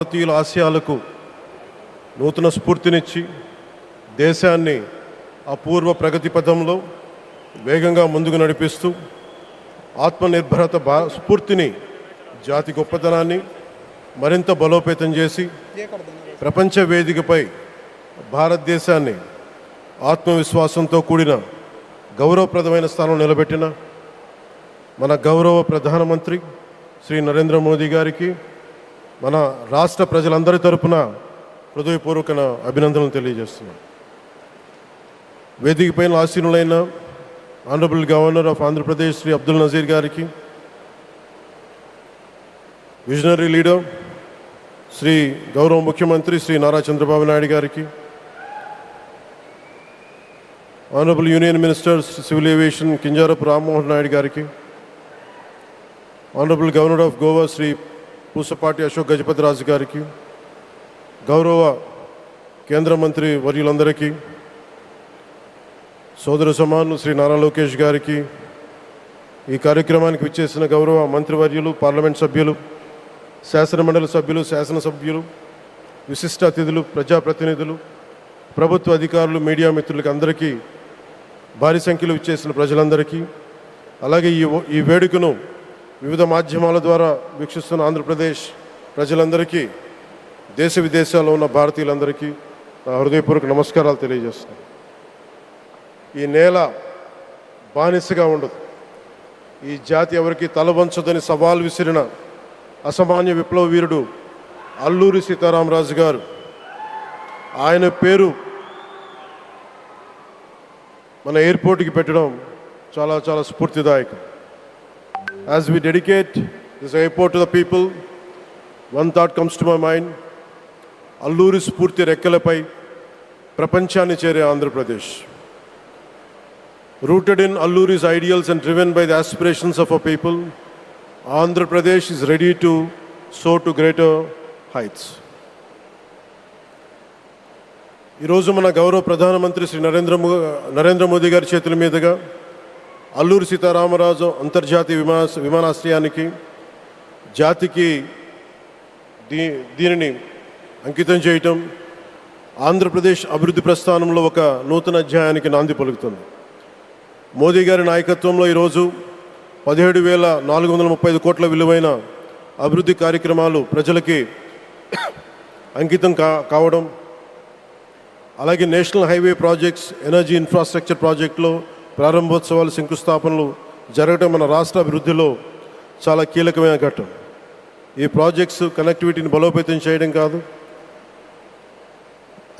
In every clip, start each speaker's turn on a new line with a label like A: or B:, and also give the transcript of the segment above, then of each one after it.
A: భారతీయుల ఆశయాలకు నూతన స్ఫూర్తినిచ్చి దేశాన్ని అపూర్వ ప్రగతి పథంలో వేగంగా ముందుకు నడిపిస్తూ ఆత్మనిర్భరత స్ఫూర్తిని, జాతి గొప్పతనాన్ని మరింత బలోపేతం చేసి ప్రపంచ వేదికపై భారతదేశాన్ని ఆత్మవిశ్వాసంతో కూడిన గౌరవప్రదమైన స్థానం నిలబెట్టిన మన గౌరవ ప్రధానమంత్రి శ్రీ నరేంద్ర మోదీ గారికి మన రాష్ట్ర ప్రజలందరి తరపున హృదయపూర్వక అభినందనలు తెలియజేస్తున్నాం. వేదిక పైన ఆసీనులైన honourable governor of Andhra Pradesh Shri Abdul Nazeer గారికి, విజనరీ లీడర్ శ్రీ గౌరవ ముఖ్యమంత్రి శ్రీ నారా చంద్రబాబు నాయుడు గారికి, honourable union minister civil aviation Kinjarapu Rammohan Naidu గారికి, honourable governor of Goa Shri Pusapati Ashok Gajapati Raju గారికి, గౌరవ కేంద్ర మంత్రి వర్యులందరికీ, సోదర సమానులు శ్రీ నారా లోకేష్ గారికి, ఈ కార్యక్రమానికి విచ్చేసిన గౌరవ మంత్రివర్యులు, పార్లమెంట్ సభ్యులు, శాసనమండలి సభ్యులు, శాసనసభ్యులు, విశిష్ట అతిథులు, ప్రజాప్రతినిధులు, ప్రభుత్వ అధికారులు, మీడియా మిత్రులకి అందరికీ, భారీ సంఖ్యలో విచ్చేసిన ప్రజలందరికీ, అలాగే ఈ వేడుకను వివిధ మాధ్యమాల ద్వారా వీక్షిస్తున్న ఆంధ్రప్రదేశ్ ప్రజలందరికీ, దేశ విదేశాల్లో ఉన్న భారతీయులందరికీ నా హృదయపూర్వక నమస్కారాలు తెలియజేస్తున్నాను. ఈ నేల బానిసగా ఉండదు, ఈ జాతి ఎవరికి తలవంచదని సవాల్ విసిరిన అసామాన్య విప్లవ వీరుడు అల్లూరి సీతారామరాజు గారు, ఆయన పేరు మన ఎయిర్పోర్ట్కి పెట్టడం చాలా చాలా స్ఫూర్తిదాయకం. As we dedicate this airport to the people, one thought comes to my mind: Alluri స్ఫూర్తి రెక్కలపై ప్రపంచాన్ని చేరే Andhra Pradesh. Rooted in Alluri's ideals and driven by the aspirations of our people, Andhra Pradesh is ready to soar to greater heights. ఈరోజు మన గౌరవ ప్రధానమంత్రి శ్రీ నరేంద్ర మోదీ గారి చేతుల మీదుగా అల్లూరి సీతారామరాజు అంతర్జాతీయ విమానాశ్రయానికి, జాతికి దీనిని అంకితం చేయటం ఆంధ్రప్రదేశ్ అభివృద్ధి ప్రస్థానంలో ఒక నూతన అధ్యాయానికి నాంది పలుకుతుంది. మోదీ గారి నాయకత్వంలో ఈరోజు 17,435 కోట్ల విలువైన అభివృద్ధి కార్యక్రమాలు ప్రజలకి అంకితం కావడం, అలాగే national highway projects, energy infrastructure ప్రాజెక్టులో ప్రారంభోత్సవాలు, శంకుస్థాపనలు జరగడం మన రాష్ట్ర అభివృద్ధిలో చాలా కీలకమైన ఘట్టం. ఈ ప్రాజెక్ట్స్ కనెక్టివిటీని బలోపేతం చేయడం కాదు,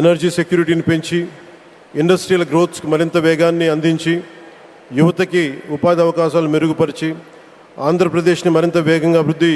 A: ఎనర్జీ సెక్యూరిటీని పెంచి ఇండస్ట్రియల్ గ్రోత్స్కి మరింత వేగాన్ని అందించి, యువతకి ఉపాధి అవకాశాలు మెరుగుపరిచి ఆంధ్రప్రదేశ్ని మరింత వేగంగా అభివృద్ధి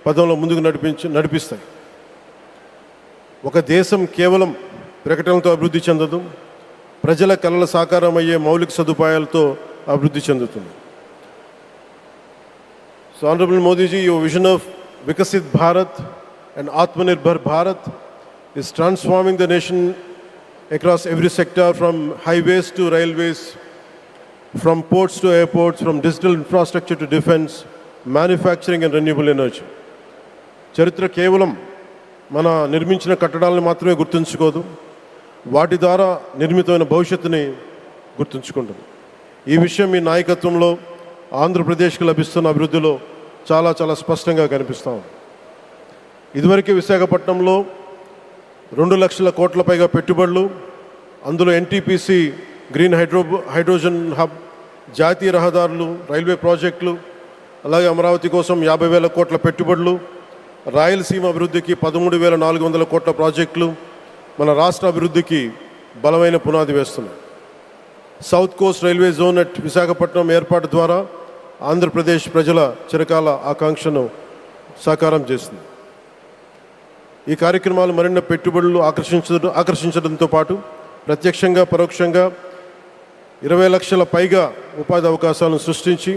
A: పదంలో ముందుకు నడిపిస్తాయి. ఒక దేశం కేవలం ప్రకటనలతో అభివృద్ధి చెందదు, ప్రజల కళల సాకారం అయ్యే మౌలిక సదుపాయాలతో అభివృద్ధి చెందుతుంది. So honourable Modiji, your vision of Viksit Bharat and Atmanirbhar Bharat is transforming the nation across every sector, from highways to railways, from ports to airports, from digital infrastructure to defense, manufacturing and renewable energy. చరిత్ర కేవలం మన నిర్మించిన కట్టడాలను మాత్రమే గుర్తుంచుకోదు, వాటి ద్వారా నిర్మితమైన భవిష్యత్తుని గుర్తుంచుకుంటుంది. ఈ విషయం మీ నాయకత్వంలో ఆంధ్రప్రదేశ్కి లభిస్తున్న అభివృద్ధిలో చాలా చాలా స్పష్టంగా కనిపిస్తాం. ఇదివరకే విశాఖపట్నంలో 2 లక్షల కోట్ల పైగా పెట్టుబడులు, అందులో ఎన్టీపీసీ గ్రీన్ హైడ్రోజన్ హబ్, జాతీయ రహదారులు, రైల్వే ప్రాజెక్టులు, అలాగే అమరావతి కోసం 50,000 కోట్ల పెట్టుబడులు, రాయలసీమ అభివృద్ధికి 13,400 కోట్ల ప్రాజెక్టులు మన రాష్ట్ర అభివృద్ధికి బలమైన పునాది వేస్తున్నాయి. South Coast railway zone at Visakhapatnam ఏర్పాటు ద్వారా ఆంధ్రప్రదేశ్ ప్రజల చిరకాల ఆకాంక్షను సాకారం చేస్తుంది. ఈ కార్యక్రమాలు మరిన్ని పెట్టుబడులు ఆకర్షించడంతో పాటు ప్రత్యక్షంగా పరోక్షంగా 20 లక్షల పైగా ఉపాధి అవకాశాలను సృష్టించి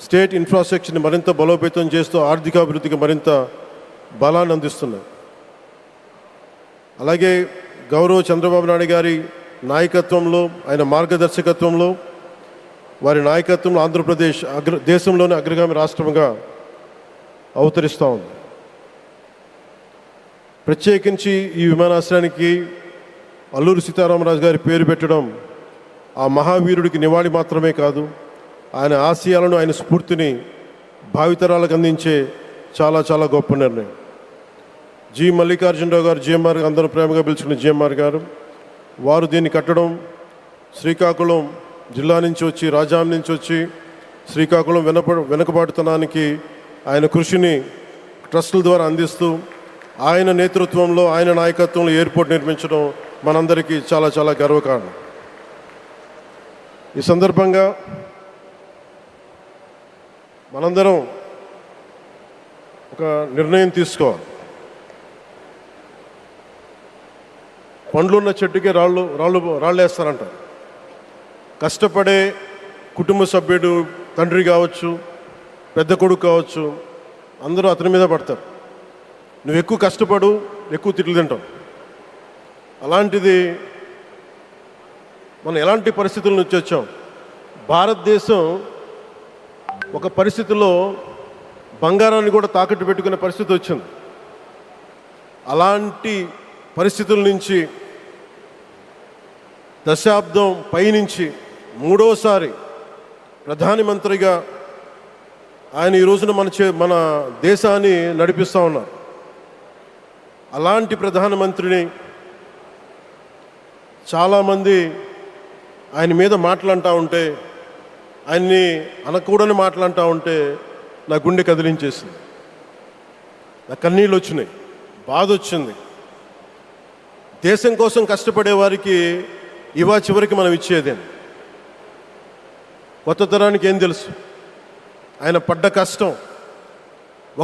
A: స్టేట్ ఇన్ఫ్రాస్ట్రక్చర్ని మరింత బలోపేతం చేస్తూ ఆర్థికాభివృద్ధికి మరింత బలాన్ని అందిస్తున్నాయి. అలాగే గౌరవ చంద్రబాబు నాయుడు గారి నాయకత్వంలో, ఆయన మార్గదర్శకత్వంలో, వారి నాయకత్వంలో ఆంధ్రప్రదేశ్ దేశంలోనే అగ్రగామి రాష్ట్రంగా అవతరిస్తూ ఉంది. ప్రత్యేకించి ఈ విమానాశ్రయానికి అల్లూరి సీతారామరాజు గారి పేరు పెట్టడం ఆ మహావీరుడికి నివాళి మాత్రమే కాదు, ఆయన ఆశయాలను, ఆయన స్ఫూర్తిని భావితరాలకు అందించే చాలా చాలా గొప్ప నిర్ణయం. జి మల్లికార్జునరావు గారు, జిఎంఆర్, అందరూ ప్రేమగా పిలుచుకున్న జిఎంఆర్ గారు, వారు దీన్ని కట్టడం శ్రీకాకుళం జిల్లా నుంచి వచ్చి, రాజాం నుంచి వచ్చి శ్రీకాకుళం వెనుకబాటుతనానికి ఆయన కృషిని ట్రస్టుల ద్వారా అందిస్తూ ఆయన నేతృత్వంలో, ఆయన నాయకత్వంలో ఎయిర్పోర్ట్ నిర్మించడం మనందరికీ చాలా చాలా గర్వకారణం. ఈ సందర్భంగా మనందరం ఒక నిర్ణయం తీసుకోవాలి. పండ్లున్న చెట్టుకే రాళ్ళు వేస్తారంట. కష్టపడే కుటుంబ సభ్యుడు, తండ్రి కావచ్చు, పెద్ద కొడుకు కావచ్చు, అందరూ అతని మీద పడతారు. నువ్వు ఎక్కువ కష్టపడు, ఎక్కువ తిట్లు తింటావు. అలాంటిది మనం ఎలాంటి పరిస్థితుల నుంచి వచ్చాం? భారతదేశం ఒక పరిస్థితిలో బంగారాన్ని కూడా తాకట్టు పెట్టుకునే పరిస్థితి వచ్చింది. అలాంటి పరిస్థితుల నుంచి దశాబ్దం పైనుంచి మూడోసారి ప్రధానమంత్రిగా ఆయన ఈ రోజున మన దేశాన్ని నడిపిస్తూ ఉన్నారు. అలాంటి ప్రధానమంత్రిని చాలామంది ఆయన మీద మాట్లాడుతూ ఉంటే, ఆయన్ని అనకూడని మాట్లాడుతూ ఉంటే నా గుండె కదిలించేసింది, నా కన్నీళ్ళు వచ్చినాయి, బాధ వచ్చింది. దేశం కోసం కష్టపడే వారికి ఇవా చివరికి మనం ఇచ్చేదేం. కొత్త తరానికి ఏం తెలుసు? ఆయన పడ్డ కష్టం.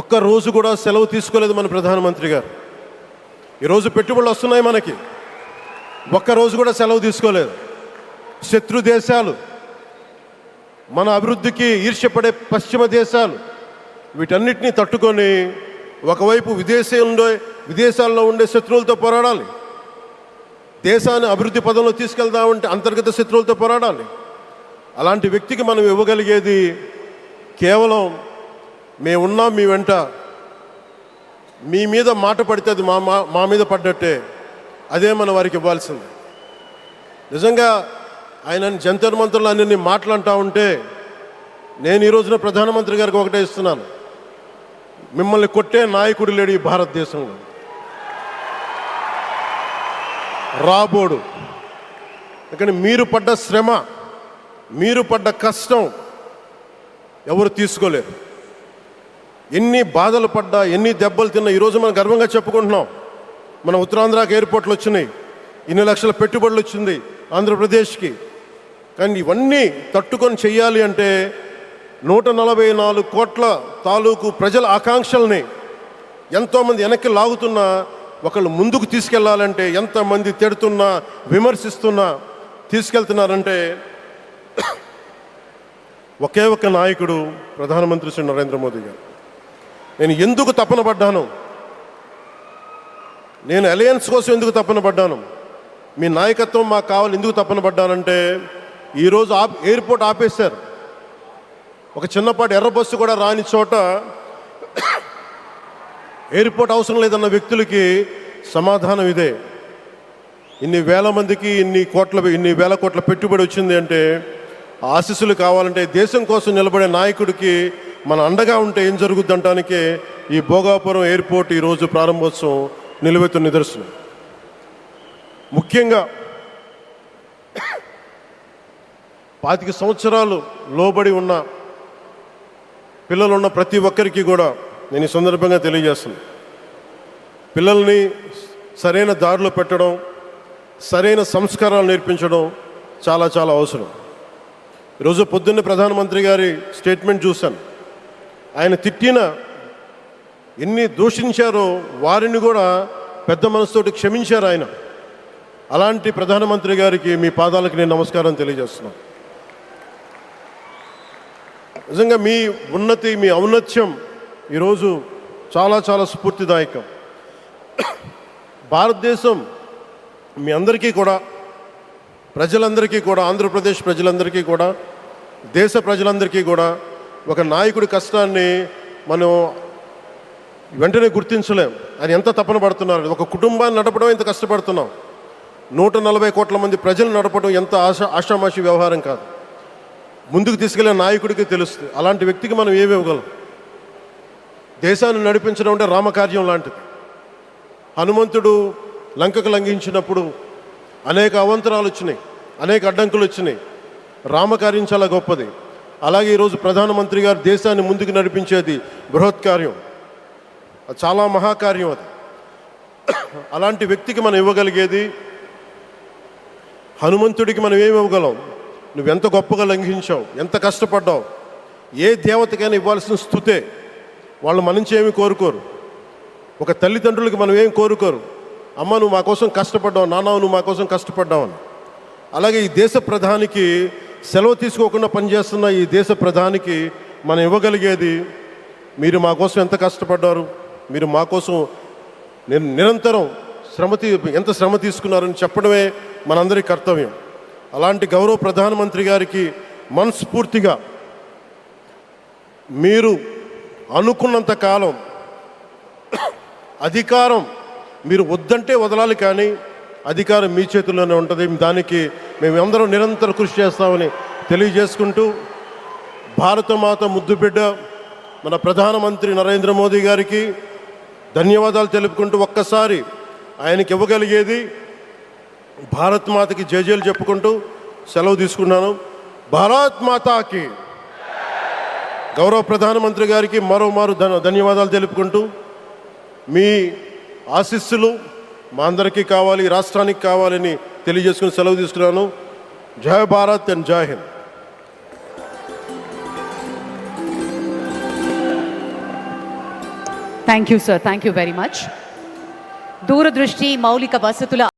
A: ఒక్కరోజు కూడా సెలవు తీసుకోలేదు మన ప్రధానమంత్రి గారు. ఈరోజు పెట్టుబడులు వస్తున్నాయి మనకి, ఒక్కరోజు కూడా సెలవు తీసుకోలేదు. శత్రు దేశాలు, మన అభివృద్ధికి ఈర్ష్యపడే పశ్చిమ దేశాలు, వీటన్నిటినీ తట్టుకొని ఒకవైపు విదేశాల్లో ఉండే శత్రువులతో పోరాడాలి, దేశాన్ని అభివృద్ధి పదంలో తీసుకెళ్దామంటే అంతర్గత శత్రువులతో పోరాడాలి. అలాంటి వ్యక్తికి మనం ఇవ్వగలిగేది కేవలం మేమున్నాం మీ వెంట, మీ మీద మాట పడితే అది మా మీద పడ్డట్టే, అదే మనం వారికి ఇవ్వాల్సింది. నిజంగా ఆయన జంతర్ మంత్రులు అన్ని మాట్లాడుతూ ఉంటే నేను ఈ రోజున ప్రధానమంత్రి గారికి ఒకటే ఇస్తున్నాను, మిమ్మల్ని కొట్టే నాయకుడు లేడు ఈ భారతదేశంలో, రాబోడు. కానీ మీరు పడ్డ శ్రమ, మీరు పడ్డ కష్టం ఎవరు తీసుకోలేరు. ఎన్ని బాధలు పడ్డా, ఎన్ని దెబ్బలు తిన్నా ఈరోజు మనం గర్వంగా చెప్పుకుంటున్నాం. మన ఉత్తరాంధ్రకి ఎయిర్పోర్ట్లు వచ్చినాయి, ఇన్ని లక్షల పెట్టుబడులు వచ్చింది ఆంధ్రప్రదేశ్కి. కానీ ఇవన్నీ తట్టుకొని చెయ్యాలి అంటే 144 కోట్ల తాలూకు ప్రజల ఆకాంక్షల్ని ఎంతోమంది వెనక్కి లాగుతున్నా, ఒకళ్ళు ముందుకు తీసుకెళ్లాలంటే ఎంతమంది తిడుతున్నా, విమర్శిస్తున్నా తీసుకెళ్తున్నారంటే ఒకే ఒక్క నాయకుడు ప్రధానమంత్రి శ్రీ నరేంద్ర మోదీ గారు. నేను ఎందుకు తపన పడ్డాను, నేను అలయన్స్ కోసం ఎందుకు తపన పడ్డాను, మీ నాయకత్వం మాకు కావాలి ఎందుకు తపన పడ్డానంటే, ఈరోజు ఎయిర్పోర్ట్ ఆపేశారు. ఒక చిన్నపాటి ఎర్ర బస్సు కూడా రాని చోట ఎయిర్పోర్ట్ అవసరం లేదన్న వ్యక్తులకి సమాధానం ఇదే. ఇన్ని వేల మందికి ఇన్ని వేల కోట్ల పెట్టుబడి వచ్చింది అంటే ఆశీస్సులు కావాలంటే, దేశం కోసం నిలబడే నాయకుడికి మన అండగా ఉంటే ఏం జరుగుద్ది అంటానికే ఈ భోగాపురం ఎయిర్పోర్ట్ ఈరోజు ప్రారంభోత్సవం నిలువెత్తు నిదర్శనం. ముఖ్యంగా 25 సంవత్సరాలు లోబడి ఉన్న పిల్లలున్న ప్రతి ఒక్కరికి కూడా నేను ఈ సందర్భంగా తెలియజేస్తున్నాను, పిల్లల్ని సరైన దారిలో పెట్టడం, సరైన సంస్కారాలు నేర్పించడం చాలా చాలా అవసరం. ఈరోజు పొద్దున్నే ప్రధానమంత్రి గారి స్టేట్మెంట్ చూశాను. ఆయన తిట్టిన, ఎన్ని దూషించారో వారిని కూడా పెద్ద మనసుతోటి క్షమించారు ఆయన. అలాంటి ప్రధానమంత్రి గారికి మీ పాదాలకు నేను నమస్కారం తెలియజేస్తున్నాను. నిజంగా మీ ఉన్నతి, మీ ఔన్నత్యం ఈరోజు చాలా చాలా స్ఫూర్తిదాయకం. భారతదేశం మీ అందరికీ కూడా, ప్రజలందరికీ కూడా, ఆంధ్రప్రదేశ్ ప్రజలందరికీ కూడా, దేశ ప్రజలందరికీ కూడా ఒక నాయకుడి కష్టాన్ని మనం వెంటనే గుర్తించలేం ఆయన ఎంత తపన పడుతున్నారు. ఒక కుటుంబాన్ని నడపడం ఎంత కష్టపడుతున్నాం. 140 కోట్ల మంది ప్రజలు నడపడం ఎంత ఆషామాషి వ్యవహారం కాదు. ముందుకు తీసుకెళ్లే నాయకుడికి తెలుస్తుంది. అలాంటి వ్యక్తికి మనం ఏమి ఇవ్వగలం. దేశాన్ని నడిపించడం అంటే రామకార్యం లాంటిది. హనుమంతుడు లంకకు లంఘించినప్పుడు అనేక అవంతరాలు వచ్చినాయి, అనేక అడ్డంకులు వచ్చినాయి. రామకార్యం చాలా గొప్పది. అలాగే ఈరోజు ప్రధానమంత్రి గారు దేశాన్ని ముందుకు నడిపించేది బృహత్కార్యం, చాలా మహాకార్యం అది. అలాంటి వ్యక్తికి మనం ఇవ్వగలిగేది, హనుమంతుడికి మనం ఏమి ఇవ్వగలం? నువ్వెంత గొప్పగా లంఘించావు, ఎంత కష్టపడ్డావు. ఏ దేవతకైనా ఇవ్వాల్సిన స్తుతే. వాళ్ళు మన నుంచి ఏమి కోరుకోరు. ఒక తల్లిదండ్రులకి మనం ఏమి కోరుకోరు. అమ్మ నువ్వు మా కోసం కష్టపడ్డావు, నాన్న నువ్వు మా కోసం కష్టపడ్డావు అని. అలాగే ఈ దేశ ప్రధానికి, సెలవు తీసుకోకుండా పనిచేస్తున్న ఈ దేశ ప్రధానికి మనం ఇవ్వగలిగేది, మీరు మా కోసం ఎంత కష్టపడ్డారు, మీరు మా కోసం నిరంతరం ఎంత శ్రమ తీసుకున్నారని చెప్పడమే మనందరి కర్తవ్యం. అలాంటి గౌరవ ప్రధానమంత్రి గారికి మనస్ఫూర్తిగా మీరు అనుకున్నంత కాలం అధికారం మీరు వద్దంటే వదలాలి, కానీ అధికారం మీ చేతుల్లోనే ఉంటుంది. దానికి మేమందరం నిరంతరం కృషి చేస్తామని తెలియజేసుకుంటూ, భారతమాత ముద్దుబిడ్డ మన ప్రధానమంత్రి నరేంద్ర మోదీ గారికి ధన్యవాదాలు తెలుపుకుంటూ, ఒక్కసారి ఆయనకి ఇవ్వగలిగేది భారత్ మాతకి జేజేలు చెప్పుకుంటూ సెలవు తీసుకున్నాను. భారత్ మాతాకి. గౌరవ ప్రధానమంత్రి గారికి మరోమారు ధన్యవాదాలు తెలుపుకుంటూ, మీ ఆశీస్సులు మా అందరికీ కావాలి, రాష్ట్రానికి కావాలని తెలియజేసుకుని సెలవు తీసుకున్నాను. జై భారత్ అండ్ జై Hind.
B: Thank you sir, thank you very much. దూరదృష్టి, మౌలిక వసతుల